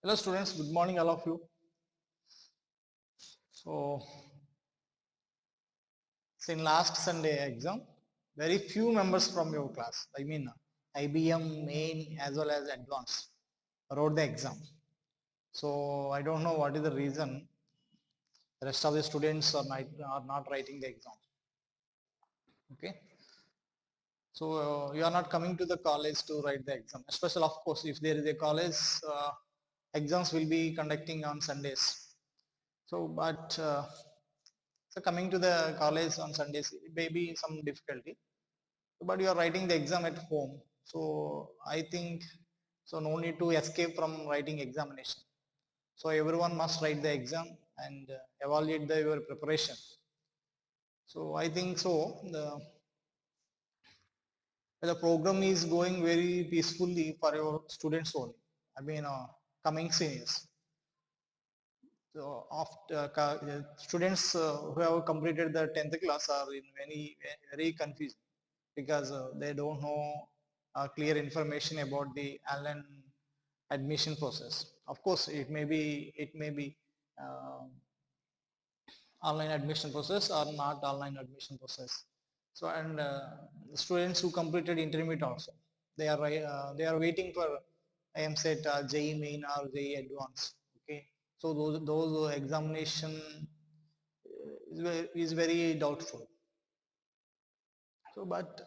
Hello students, good morning all of you. So, in last Sunday exam, very few members from your class, I mean IBM, main as well as advanced, wrote the exam. So I don't know what is the reason the rest of the students are not writing the exam. Okay. So you are not coming to the college to write the exam. Especially of course, if there is a college, exams will be conducting on Sundays. So so coming to the college on Sundays, it may be some difficulty, but you are writing the exam at home. So I think so no need to escape from writing examination. So everyone must write the exam and evaluate your preparation. So I think so the program is going very peacefully for your students only. I mean coming seniors. So after students who have completed the 10th class are in very confused because they don't know clear information about the online admission process. Of course, it may be uh, online admission process or not online admission process. So and the students who completed intermediate also, they are waiting for AMSET, JEE Main or JEE Advanced. Okay, so those examination is very doubtful. So but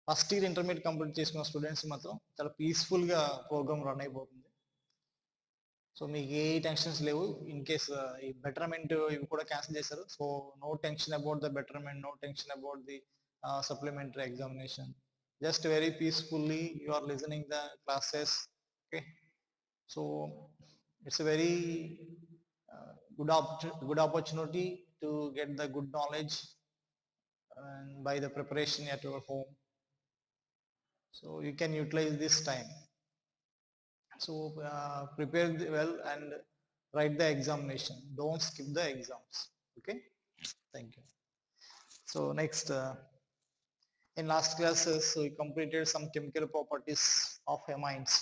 first year intermediate complete చేసుకున్న students మాత్రం చాలా పీస్ఫుల్గా program run అయిపోతుంది. So మీకు ఏ tensions లేవు. In case ఈ betterment ఇవి కూడా క్యాన్సిల్ చేశారు. So no tension about the betterment, no tension about the supplementary examination. Just very peacefully you are listening the classes. Okay, so it's a very good opportunity to get the good knowledge and by the preparation at your home. So you can utilize this time. So prepare well and write the examination. Don't skip the exams. Okay, thank you. So next, in last classes we completed some chemical properties of amines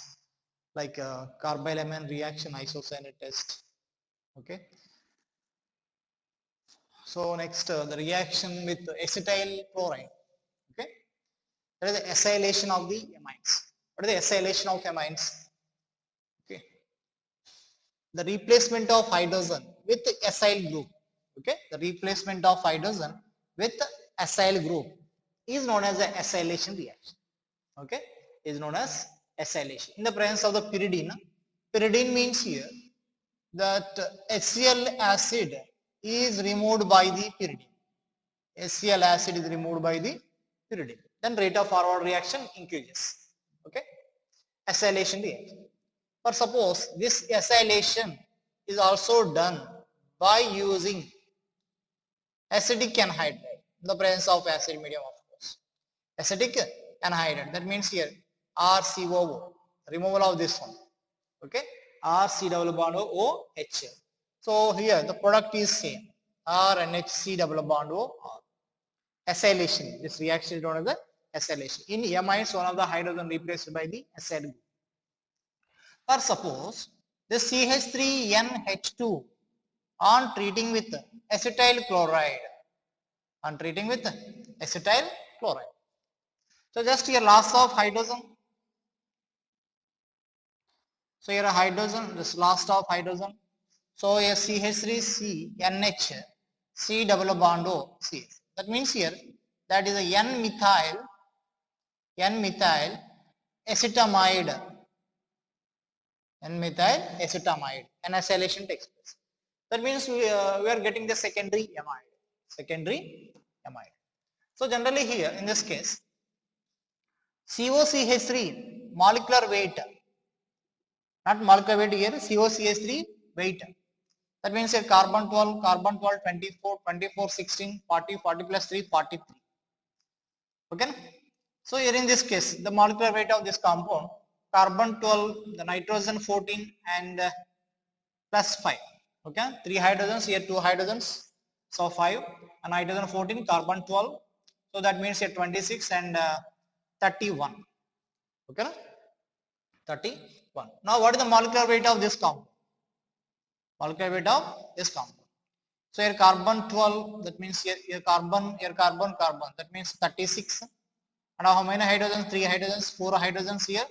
like carbyl amine reaction isocyanate test. Okay, so next the reaction with acetyl chloride. Okay, that is the acylation of the amines. What is the acylation of amines? Okay, the replacement of hydrogen with acyl group. Okay, the replacement of hydrogen with acyl group is known as the acylation reaction. Okay, is known as acylation in the presence of the pyridine. Pyridine means here that HCl acid is removed by the pyridine. HCl acid is removed by the pyridine. Then rate of forward reaction increases. Okay, acylation reaction. For suppose this acylation is also done by using acidic anhydride in the presence of acid medium, of course. Acidic anhydride, that means here RCOO, removal of this one. Okay, RC double bond OH. So here the product is same, RNHC double bond O R. Acylation, this reaction is known as the acylation. In amines, one of the hydrogen replaced by the acyl group. For suppose the CH3NH2 on treating with acetyl chloride, So just here loss of hydrogen. So here a hydrogen, this loss of hydrogen. So a CH3C NH C double bond O C. That means here that is a N-methyl acetamide. N-methyl acetamide. An acylation takes place. That means we are getting the secondary amide. So generally here in this case COCH3 molecular weight, not molecular weight here, COCH3 weight. That means here carbon 12, 24, 24, 16, 40, 40 plus 3, 43. Okay. So here in this case, the molecular weight of this compound, carbon 12, the nitrogen 14 and plus 5. Okay. 3 hydrogens, here 2 hydrogens. So 5 and nitrogen 14, carbon 12. So that means here 26 and 31. Okay. 31. Now what is the molecular weight of this compound? Molecular weight of this compound. So here carbon 12, that means here carbon, that means 36. And how many hydrogens? 3 hydrogens, 4 hydrogens here,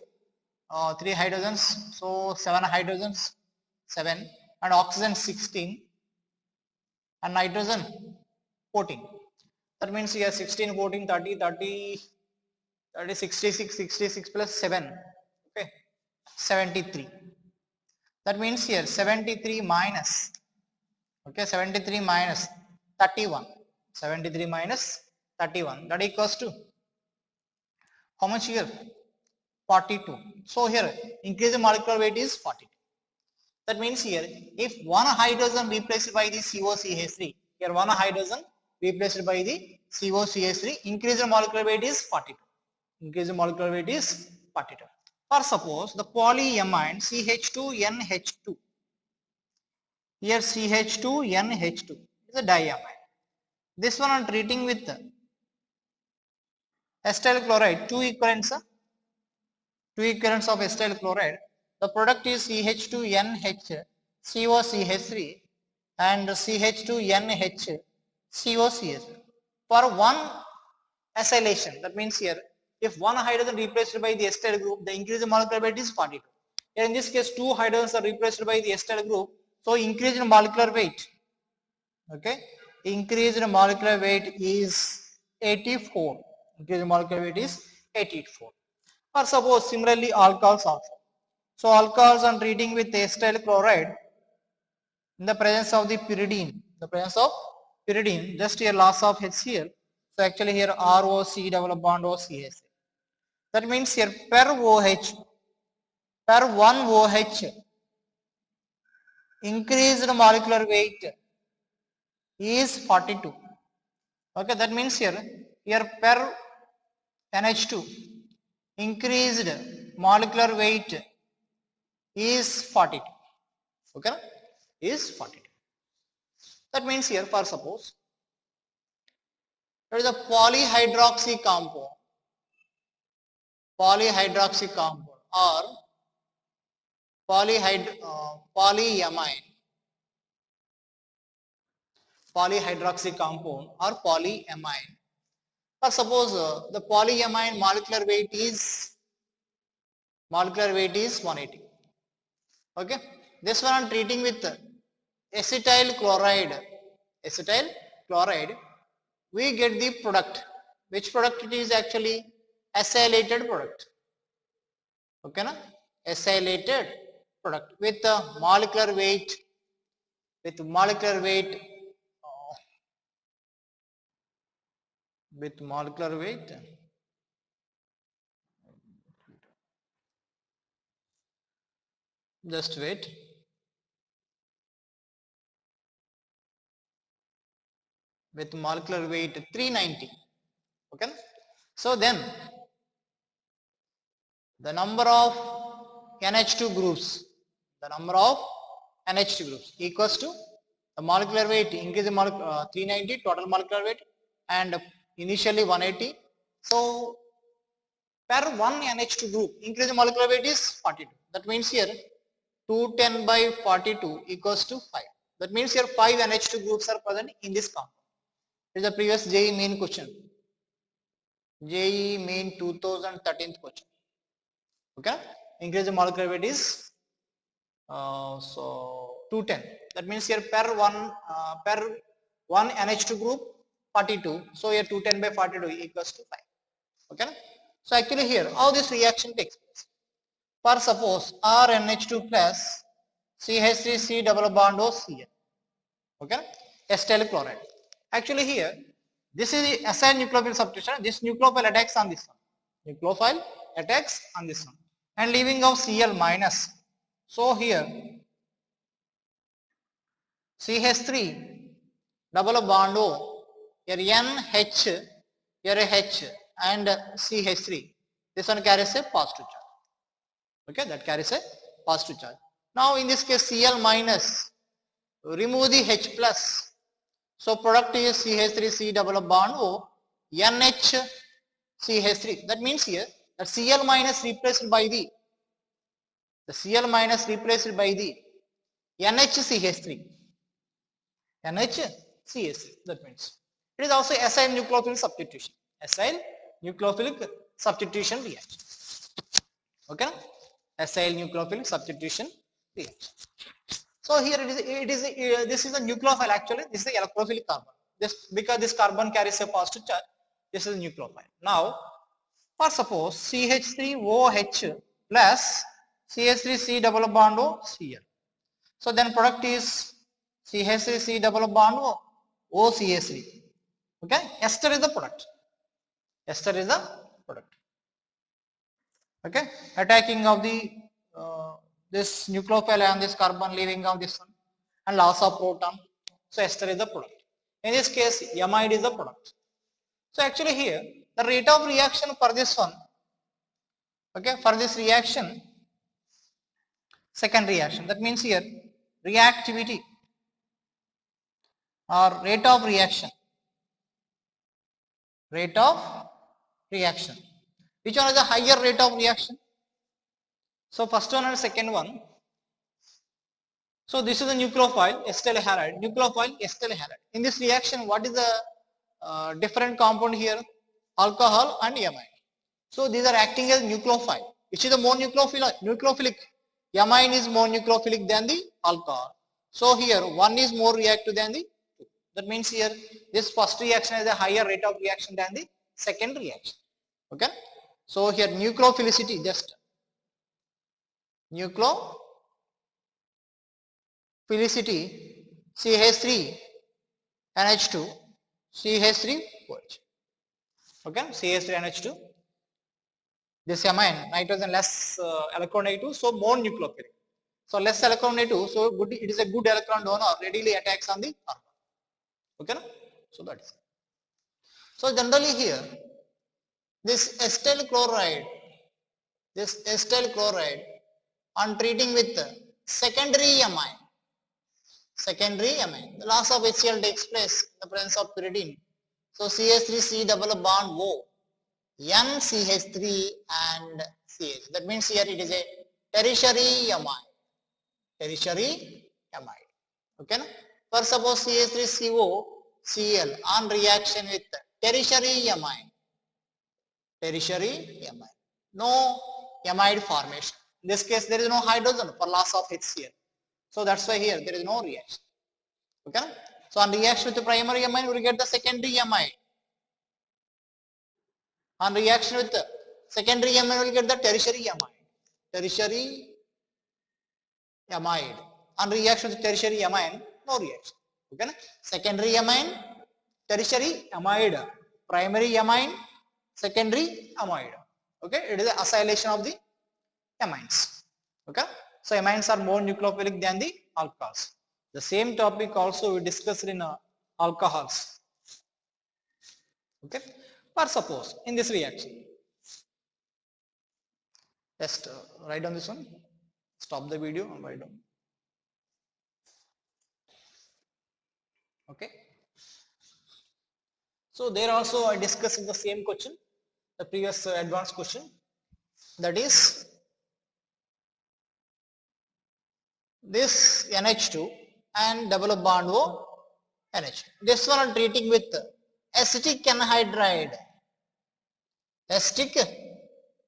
3 hydrogens, so 7 hydrogens, 7, and oxygen 16, and nitrogen 14. That means here 16, 14, 30, 30, 30, 66, 66 plus 7, okay, 73. That means here 73 minus, okay, 73 minus 31, 73 minus 31, that equals to how much here? 42. So here increase the molecular weight is 42. That means here if one hydrogen replaced by the COCH3, here one hydrogen replaced by the COCH3, increase the molecular weight is 42. Increase the molecular weight is 42. Or suppose the polyamine CH2NH2. Here CH2NH2 is a diamine. This one I am treating with acetyl chloride, two equivalents of acetyl chloride. The product is CH2NH COCH3 and CH2NH COCH. For one acylation, that means here if one hydrogen replaced by the acetyl group, the increase in molecular weight is 42. Here in this case, two hydrogens are replaced by the acetyl group, so increase in molecular weight, okay, increase in molecular weight is 84. Increase in molecular weight is 84. Or suppose similarly alcohols also. So alcohols are treating with acetyl chloride in the presence of the pyridine. Just here loss of HCl. So actually here ROC double bond OCH. That means here per one OH increased molecular weight is 42. Okay, that means here per NH2 increased molecular weight is 42. Okay, is 42. That means here for suppose there is a polyhydroxy compound or polyhydroxy compound or polyamine. Or suppose the polyamine molecular weight is 180. Okay, this one I am treating with acetyl chloride. We get the product. Which product it is actually? Acylated product. Okay, na? Acylated product with molecular weight just wait. With molecular weight 390. Okay, so then the number of NH2 groups equals to the molecular weight, increase the 390 total molecular weight and initially 180. So per one NH2 group increase the molecular weight is 42. That means here 210 by 42 equals to 5. That means here 5 NH2 groups are present in this compound. This is the previous JEE main question. JEE main 2013 question. Okay, increase the molecular weight is so 210. That means here per one NH2 group 42. So here 210 by 42 equals to 5. Okay. So actually here how this reaction takes place. For suppose RNH2 plus CH3C double bond OCl. Okay, acetyl chloride. Actually here this is the acyl nucleophile substitution. This nucleophile attacks on this one. And leaving of Cl minus. So here CH3 double bond O, here NH, here H and CH3. This one carries a positive charge. Okay, that carries a positive charge. Now in this case Cl minus, remove the H plus. So product is CH3C double bond O, NH CH3. That means here that Cl minus replaced by the The Cl minus replaced by the NHCH3. NHCH3. That means it is also acyl nucleophilic substitution. Acyl nucleophilic substitution reaction. Okay? Acyl nucleophilic substitution reaction. So here this is a nucleophile actually. This is the electrophilic carbon. This because this carbon carries a positive charge. This is a nucleophile. Now, for suppose CH3OH plus CH3C double bond O Cl. So then product is CH3C double bond O OCH3. Okay, ester is the product. Ester is the product. Okay, attacking of the this nucleophile and this carbon, leaving of this one, and loss of proton. So ester is the product. In this case, amide is the product. So actually here the rate of reaction for this one, okay, for this reaction, second reaction, that means here reactivity or rate of reaction. Rate of reaction. Which one is the higher rate of reaction? So first one and second one. So this is the nucleophile acetyl halide. Nucleophile acetyl halide. In this reaction, what is the different compound here? Alcohol and amine. So these are acting as nucleophile. Which is the more nucleophilic? Amine is more nucleophilic than the alcohol. So here one is more reactive than the two. That means here this first reaction has a higher rate of reaction than the second reaction. Okay. So here nucleophilicity, just nucleophilicity CH3 NH2 CH3 OH. Okay, CH3 NH2. This amine nitrogen less electronegative, so more nucleophilic. So less electronegative, so good, it is a good electron donor, readily attacks on the carbon. Okay, so that is. So generally here, this acetyl chloride on treating with secondary amine, the loss of HCl takes place in the presence of pyridine. So CH3C double bond O, NCH3 and CH. That means here it is a tertiary amide. Okay. For suppose CH3CO Cl on reaction with tertiary amine. No amide formation. In this case, there is no hydrogen for loss of HCl. So that's why here there is no reaction. Okay. So on reaction with the primary amine, we will get the secondary amide. On reaction with the secondary amine, we will get the tertiary amide. On reaction with tertiary amine, no reaction. Okay. Secondary amine, tertiary amide, primary amine, secondary amide. Okay, it is the acylation of the amines. Okay, so amines are more nucleophilic than the alcohols. The same topic also we discussed in alcohols. Okay, for suppose in this reaction, just write down this one. Stop the video and write down. Okay. So there also I discussed the same question, the previous advanced question, that is this NH2 and double bond O NH2. This one I'm treating with acetic anhydride. Acetic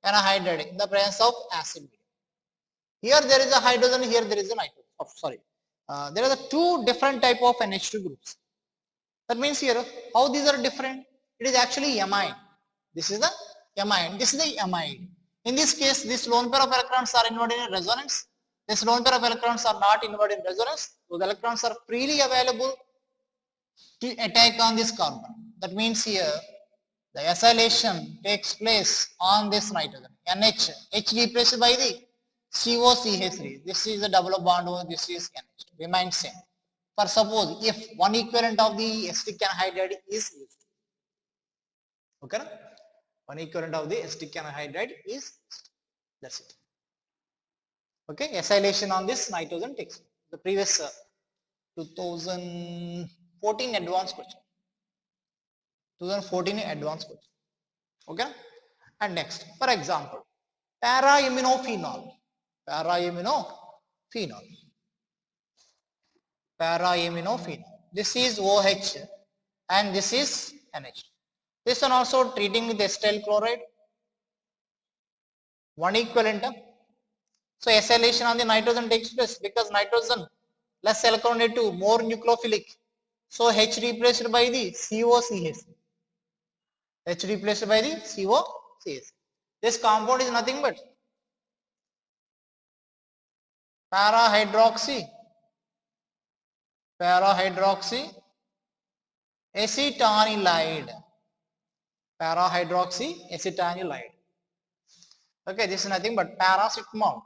anhydride in the presence of acid. Here there is a hydrogen, here there is a nitrogen. Oh, sorry. There are the two different type of NH2 groups. That means here how these are different. It is actually amine. This is the amine. This is the amide. In this case, this lone pair of electrons are involved in resonance. This lone pair of electrons are not involved in resonance. Those electrons are freely available to attack on this carbon. That means here the acylation takes place on this nitrogen. NH, H replaced by the COCH3. This is the double bond O, this is NH2. Remains same. For suppose if one equivalent of the acetic anhydride is used. Okay? One equivalent of the acetic anhydride is used. That's it. Okay, acylation on this nitrogen takes the previous 2014 advanced question. 2014 advanced question. Okay, and next, for example, para-aminophenol. para-aminophenol. Para-aminophenol. This is OH and this is NH. This one also treating with acetyl chloride. One equivalent. So acylation on the nitrogen takes place because nitrogen less electron negative, more nucleophilic. So H replaced by the COCH. H replaced by the COCH. This compound is nothing but para-hydroxy acetanilide. Para-hydroxy acetanilide. Okay, this is nothing but paracetamol.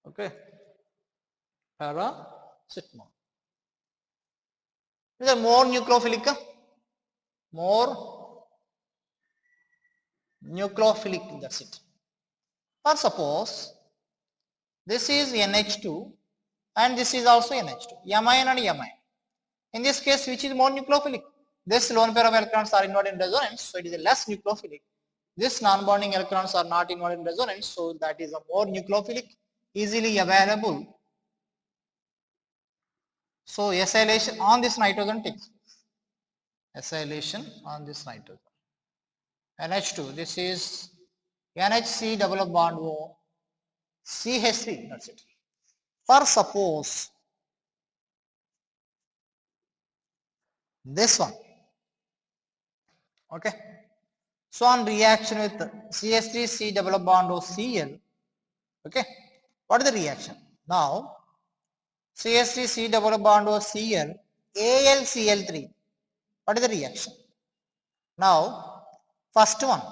Okay, paracetamol. Is there more nucleophilic? More nucleophilic, that's it. Or suppose this is NH2 and this is also NH2, amine and amine. In this case, which is more nucleophilic? This lone pair of electrons are involved in resonance, so it is a less nucleophilic. This non-bonding electrons are not involved in resonance, so that is a more nucleophilic, easily available. So acylation on this nitrogen takes place. Acylation on this nitrogen. NH2, this is NHC double bond O, CH3, that's it. For suppose this one, okay. So on reaction with CH3C double bond O Cl, okay. What is the reaction? Now CH3C double bond O Cl, AlCl3. What is the reaction? Now first one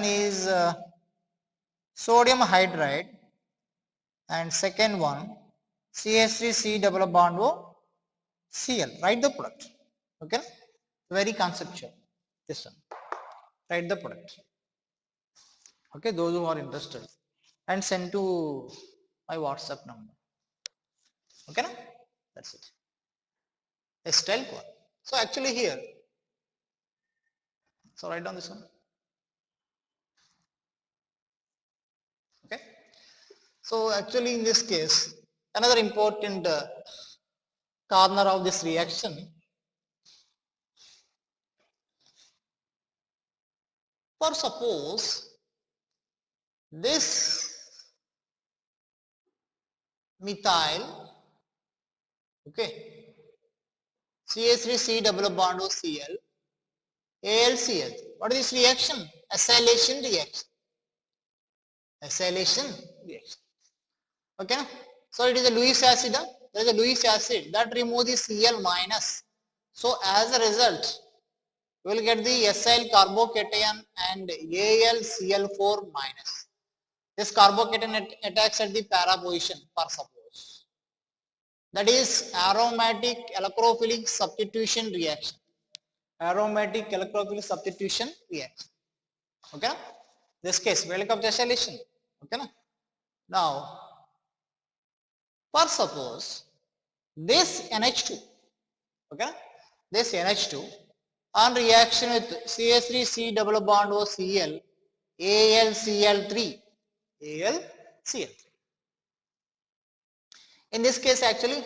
is sodium hydride and second one CH3C double bond O Cl. Write the product. Okay, very conceptual. This one. Write the product. Okay, those who are interested, and send to my WhatsApp number. Okay, na? That's it. Acetyl CoA. So actually here, so write down this one. Okay. So actually in this case, another important corner of this reaction, for suppose this methyl, okay, CH3C double bond O Cl, AlCl. What is this reaction? Acylation reaction. Acylation reaction. Okay. So it is a Lewis acid. There is a Lewis acid that remove the Cl minus. So as a result, you will get the acyl carbocation and AlCl4 minus. This carbocation attacks at the para position, for suppose. That is aromatic electrophilic substitution reaction. Aromatic electrophilic substitution reaction. Okay. This case, welcome to acylation. Okay. Now, for suppose this NH2, okay, this NH2 on reaction with CH3C double bond O Cl, AlCl3, AlCl3. In this case, actually,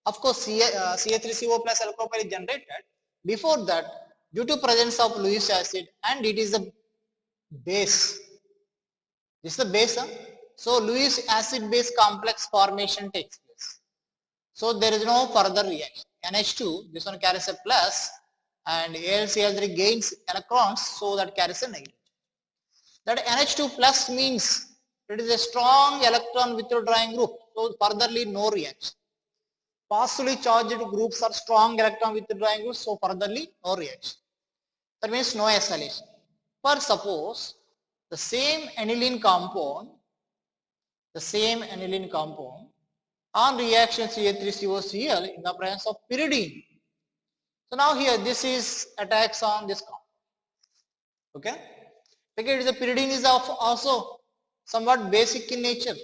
of course, CH3CO plus alcohol is generated. Before that, due to presence of Lewis acid, and it is a base. This is the base. So Lewis acid base complex formation takes place. So there is no further reaction. NH2, this one carries a plus, and AlCl3 gains electrons, so that carries a negative. That NH2 plus means it is a strong electron withdrawing group. So furtherly no reaction. Positively charged groups are strong electron withdrawing groups, so furtherly no reaction. That means no acylation. For suppose the same aniline compound on reaction CH3COCl in the presence of pyridine. So now here this is attacks on this compound. Okay, because the pyridine is also somewhat basic in nature.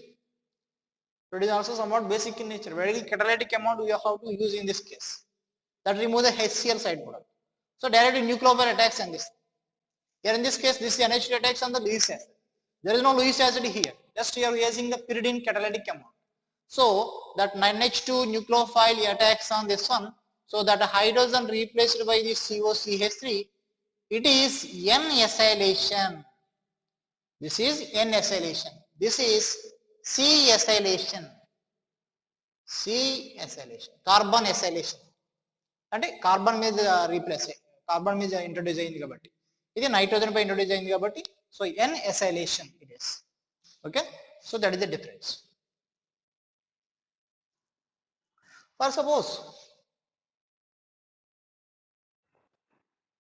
It is also somewhat basic in nature. Very catalytic amount we have to use in this case. That remove the HCl side product. So directly nucleophile attacks on this. Here in this case, this NH2 attacks on the Lewis acid. There is no Lewis acid here. Just here we are using the pyridine catalytic amount. So that NH2 nucleophile attacks on this one. So that hydrogen replaced by this COCH3, it is N-acylation. This is N-acylation. This is C-acylation. C-acylation. Carbon acylation. అంటే carbon మీద replace carbon మీద introduce అయింది కాబట్టి ఇది nitrogen పై introduce అయింది కాబట్టి so N acylation it is okay so that is the difference for suppose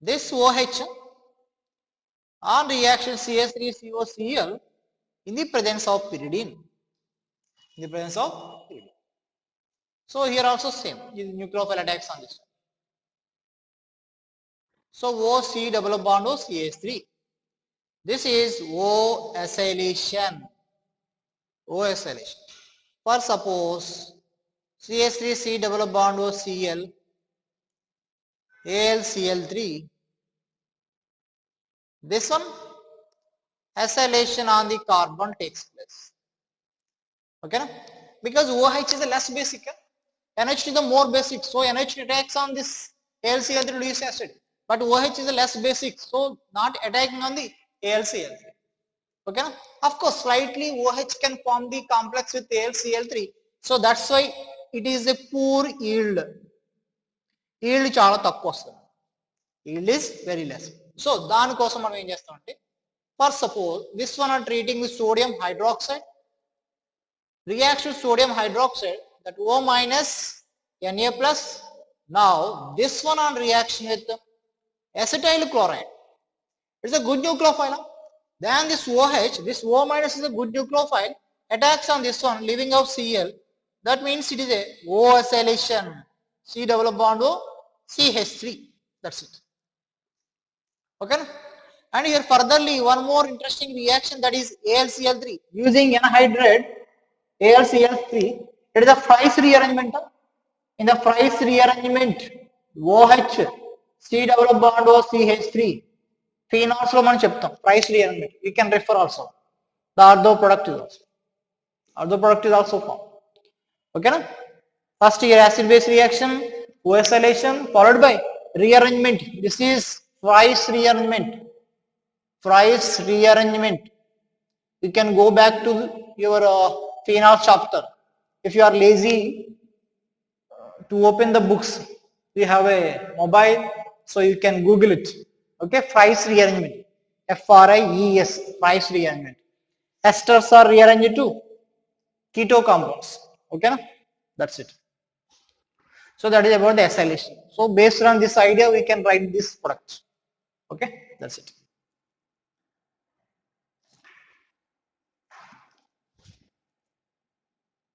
this OH on reaction CH3COCl in the presence of pyridine. In the presence of pyridine. So here also same, nucleophile attacks on this one. So OC double bond O CH3. This is O acylation. O acylation. For suppose CH3C double bond O Cl AlCl3. This one acylation on the carbon takes place. Okay, because OH is a less basic, NH2 is the more basic. So NH2 attacks on this AlCl3 Lewis acid, but OH is a less basic, so not attacking on the AlCl3. Okay, of course slightly OH can form the complex with AlCl3, so that's why it is a poor yield. Yield చాలా తక్కువ వస్తుంది. Yield is very less. So దానికోసం మనం ఏం చేస్తామంటే for suppose this one or treating with sodium hydroxide reacts with sodium hydroxide, that O minus Na plus. Now this one on reaction with acetyl chloride, it's a good nucleophile. Then this OH, this O minus is a good nucleophile, attacks on this one, leaving out Cl. That means it is a O acylation. C double bond O CH3. That's it. Okay. And here furtherly one more interesting reaction, that is AlCl3 using anhydride AlCl3. It is a Fries rearrangement. In the Fries rearrangement, OH C double bond O CH3. Phenols lo మనం చెప్తాం Fries rearrangement. We can refer also. The ortho product is also. Ortho product is also formed. Okay, na? First here acid base reaction, O acylation followed by rearrangement. This is Fries rearrangement. Fries rearrangement. You can go back to your phenol chapter. If you are lazy to open the books, you have a mobile, so you can Google it. Okay, Fries rearrangement. F-R-I-E-S, Fries rearrangement. Esters are rearranged to keto compounds. Okay, na? That's it. So that is about the acylation. So based on this idea, we can write this product. Okay, that's it.